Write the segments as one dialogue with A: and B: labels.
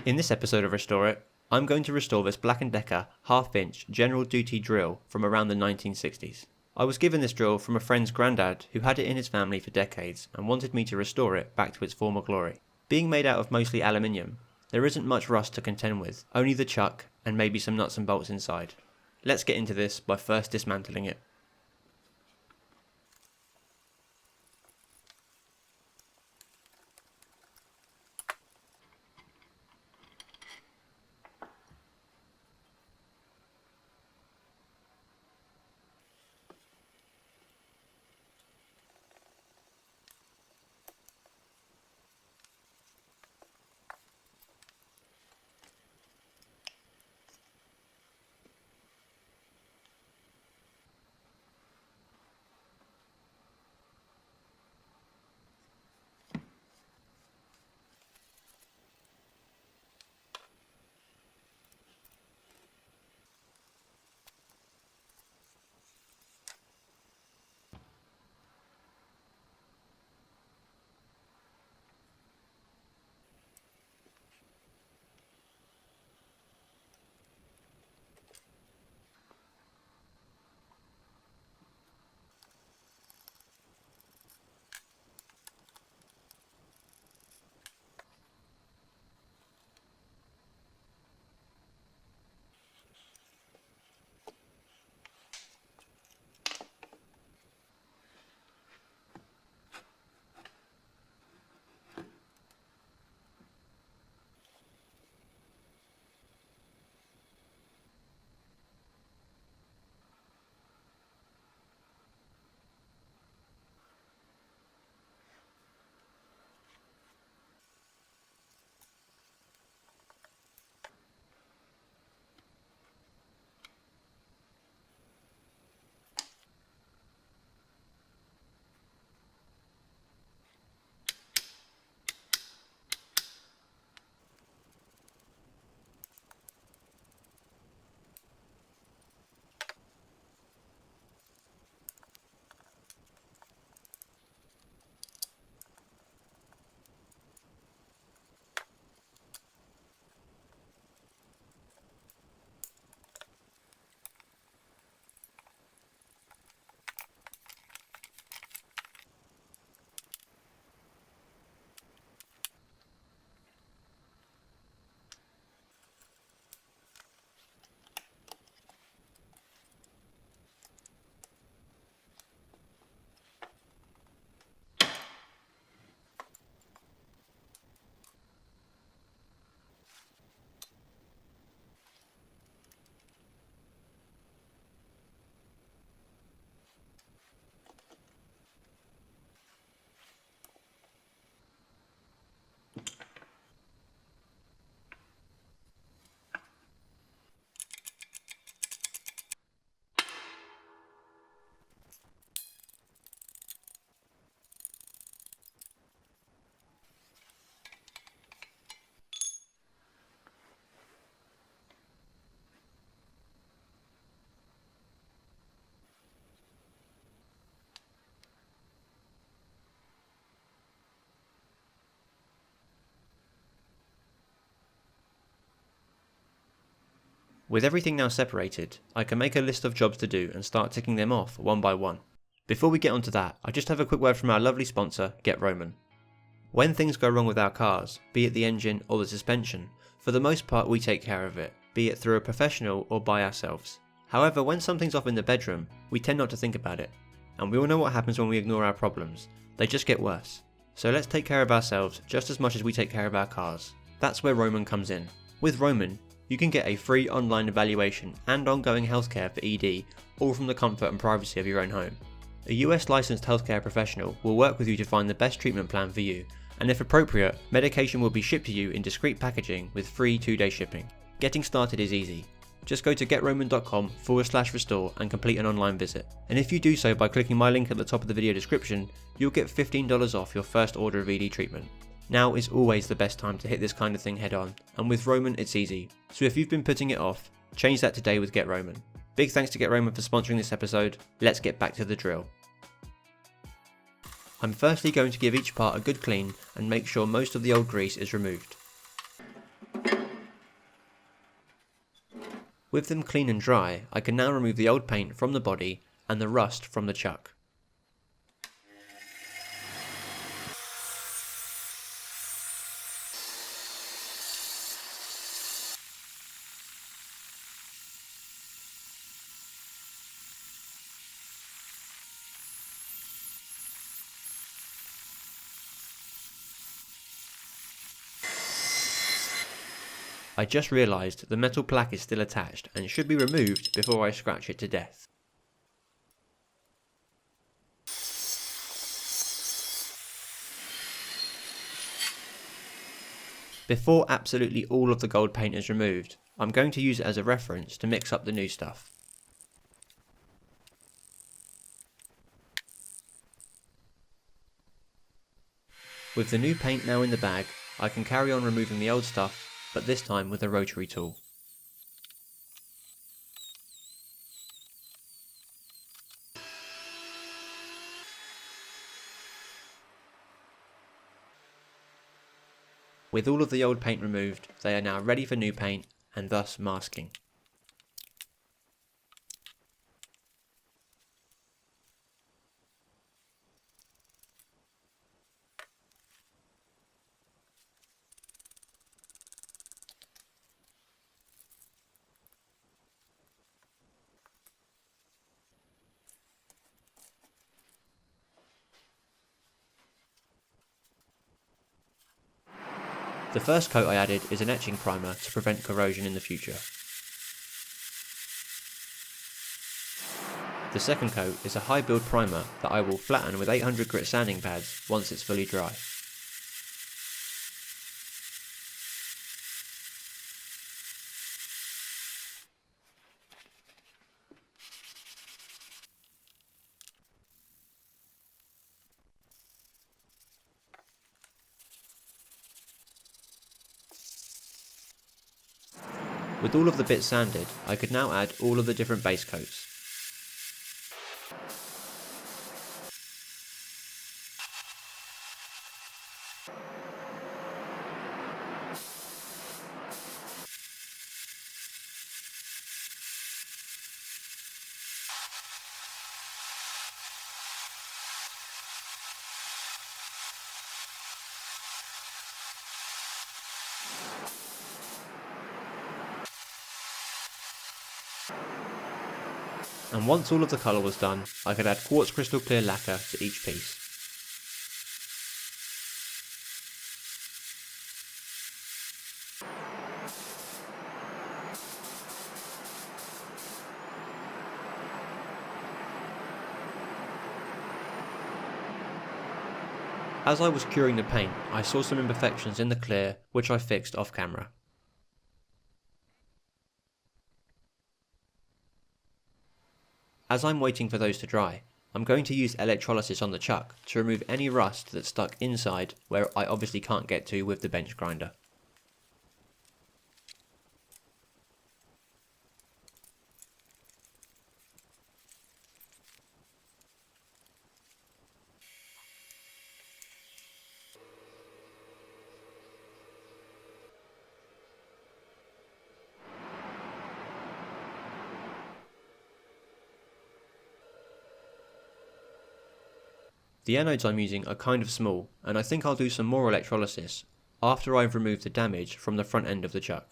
A: In this episode of Restore It, I'm going to restore this Black & Decker half-inch general duty drill from around the 1960s. I was given this drill from a friend's granddad who had it in his family for decades and wanted me to restore it back to its former glory. Being made out of mostly aluminium, there isn't much rust to contend with, only the chuck and maybe some nuts and bolts inside. Let's get into this by first dismantling it. With everything now separated, I can make a list of jobs to do and start ticking them off one by one. Before we get onto that, I just have a quick word from our lovely sponsor, Get Roman. When things go wrong with our cars, be it the engine or the suspension, for the most part we take care of it, be it through a professional or by ourselves. However, when something's off in the bedroom, we tend not to think about it. And we all know what happens when we ignore our problems. They just get worse. So let's take care of ourselves just as much as we take care of our cars. That's where Roman comes in. With Roman, you can get a free online evaluation and ongoing healthcare for ED, all from the comfort and privacy of your own home. A US licensed healthcare professional will work with you to find the best treatment plan for you, and if appropriate, medication will be shipped to you in discreet packaging with free 2-day shipping. Getting started is easy. Just go to getroman.com/restore and complete an online visit. And if you do so by clicking my link at the top of the video description, you'll get $15 off your first order of ED treatment. Now is always the best time to hit this kind of thing head on, and with Roman it's easy. So if you've been putting it off, change that today with Get Roman. Big thanks to Get Roman for sponsoring this episode. Let's get back to the drill. I'm firstly going to give each part a good clean and make sure most of the old grease is removed. With them clean and dry, I can now remove the old paint from the body and the rust from the chuck. I just realised the metal plaque is still attached and should be removed before I scratch it to death. Before absolutely all of the gold paint is removed, I'm going to use it as a reference to mix up the new stuff. With the new paint now in the bag, I can carry on removing the old stuff, but this time with a rotary tool. With all of the old paint removed, they are now ready for new paint and thus masking. The first coat I added is an etching primer to prevent corrosion in the future. The second coat is a high build primer that I will flatten with 800 grit sanding pads once it's fully dry. With all of the bits sanded, I could now add all of the different base coats. And once all of the colour was done, I could add quartz crystal clear lacquer to each piece. As I was curing the paint, I saw some imperfections in the clear, which I fixed off camera. As I'm waiting for those to dry, I'm going to use electrolysis on the chuck to remove any rust that's stuck inside where I obviously can't get to with the bench grinder. The anodes I'm using are kind of small, and I think I'll do some more electrolysis after I've removed the damage from the front end of the chuck.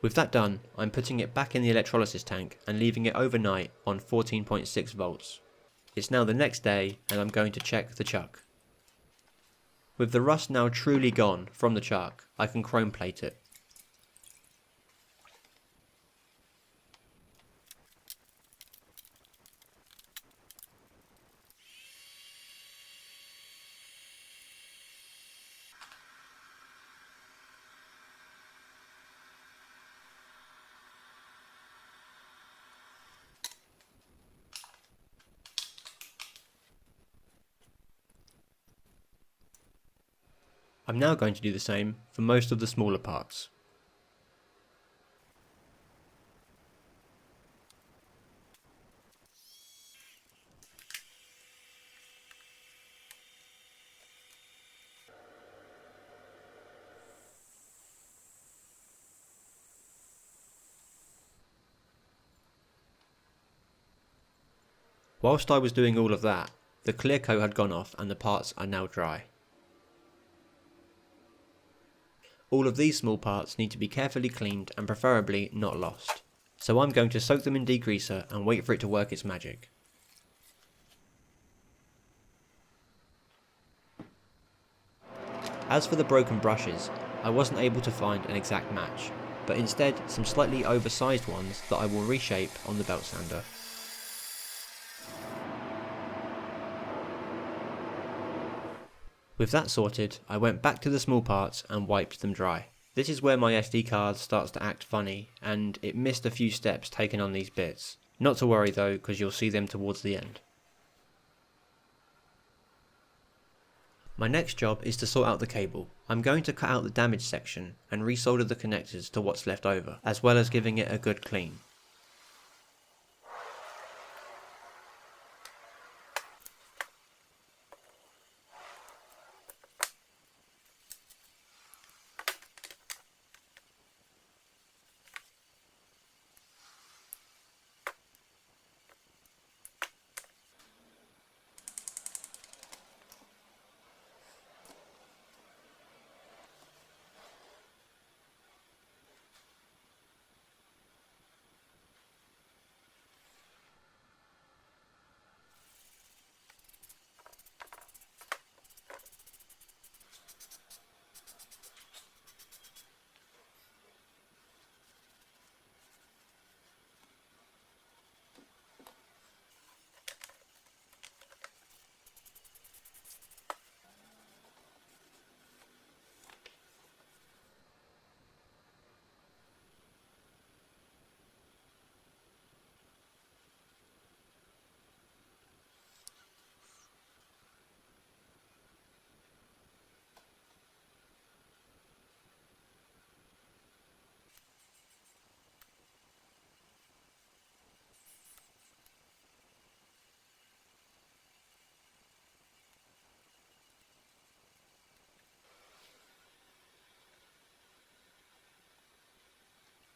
A: With that done, I'm putting it back in the electrolysis tank and leaving it overnight on 14.6 volts. It's now the next day and I'm going to check the chuck. With the rust now truly gone from the chuck, I can chrome plate it. I'm now going to do the same for most of the smaller parts. Whilst I was doing all of that, the clear coat had gone off and the parts are now dry. All of these small parts need to be carefully cleaned and preferably not lost. So I'm going to soak them in degreaser and wait for it to work its magic. As for the broken brushes, I wasn't able to find an exact match, but instead some slightly oversized ones that I will reshape on the belt sander. With that sorted, I went back to the small parts and wiped them dry. This is where my SD card starts to act funny, and it missed a few steps taken on these bits. Not to worry though, because you'll see them towards the end. My next job is to sort out the cable. I'm going to cut out the damaged section and resolder the connectors to what's left over, as well as giving it a good clean.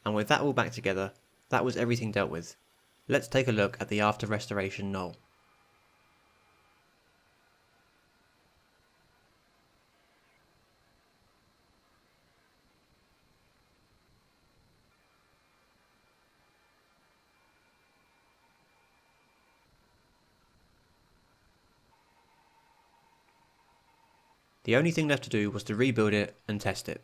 A: And with that all back together, that was everything dealt with. Let's take a look at the after restoration knoll. The only thing left to do was to rebuild it and test it.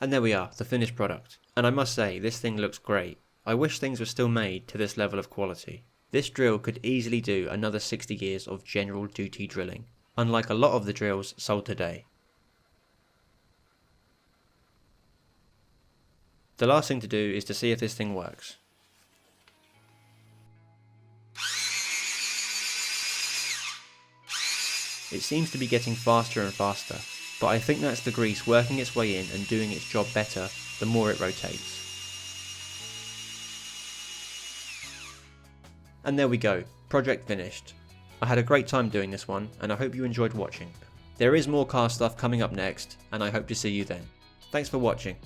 A: And there we are, the finished product. And I must say, this thing looks great. I wish things were still made to this level of quality. This drill could easily do another 60 years of general duty drilling, unlike a lot of the drills sold today. The last thing to do is to see if this thing works. It seems to be getting faster and faster, but I think that's the grease working its way in and doing its job better the more it rotates. And there we go, project finished. I had a great time doing this one, and I hope you enjoyed watching. There is more car stuff coming up next, and I hope to see you then. Thanks for watching.